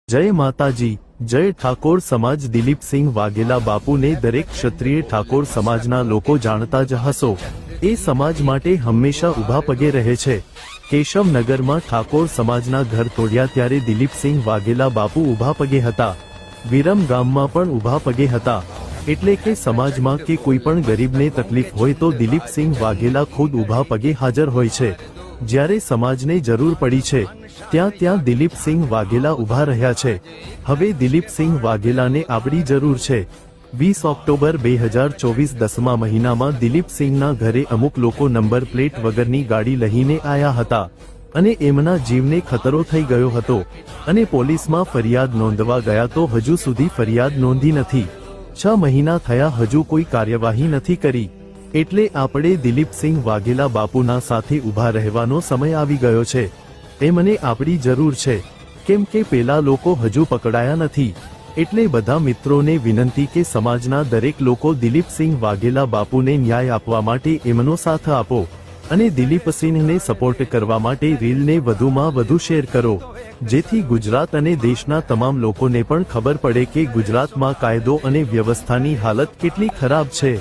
जय माताजी। जय ठाकोर समाज। दिलीपसिंह वाघेला बापूने दरेक क्षत्रिय ठाकोर समाजना लोको जाणता ज हशो। ए समाज माटे हमेशा उभा पगे रहे छे। केशवनगरमां ठाकोर समाजना घर तोड्या त्यारे दिलीपसिंह वाघेला बापू उभा पगे हता। विरम गाममां पण उभा पगे हता। एटले के समाजमां के कोईपण गरीबने तकलीफ होय तो दिलीपसिंह वाघेला खुद उभा पगे हाजर होय छे। ज्यारे समाजने जरूर पड़ी छे त्यां त्यां दिलीपसिंह वाघेला उभा रह्या छे। हवे दिलीपसिंह वाघेलाने आपणी जरूर छे। 20 ऑक्टोबर 2024 10मा महीनामां दिलीपसिंहना घरे अमुक लोको नंबर प्लेट वगरनी गाड़ी लईने आया हता अने एमना जीवने खतरो थई गयो हतो अने पोलीसमां फरियाद नोंधवा गया तो हजू सुधी फरियाद नोंधी नथी। 6 महीना थया हजू कोई कार्यवाही नथी करी। एटले आपणे दिलीपसिंह वाघेला बापूना साथे उभा रहेवानो समय आवी गयो छे। एमने आपणी जरूर छे केम के पेला लोको हजू पकड़ाया नथी। एटले बधा मित्रोने विनंती के समाजना दरेक लोको दिलीपसिंह वाघेला बापूने न्याय आपवा माटे एमनो साथ आपो अने दिलीपसिंहने सपोर्ट करवा माटे रीलने वधुमां वधु शेर करो, जेथी गुजरात अने देशना तमाम लोकोने पण खबर पड़े के गुजरातमां कायदो अने व्यवस्थानी हालत केटली खराब छे।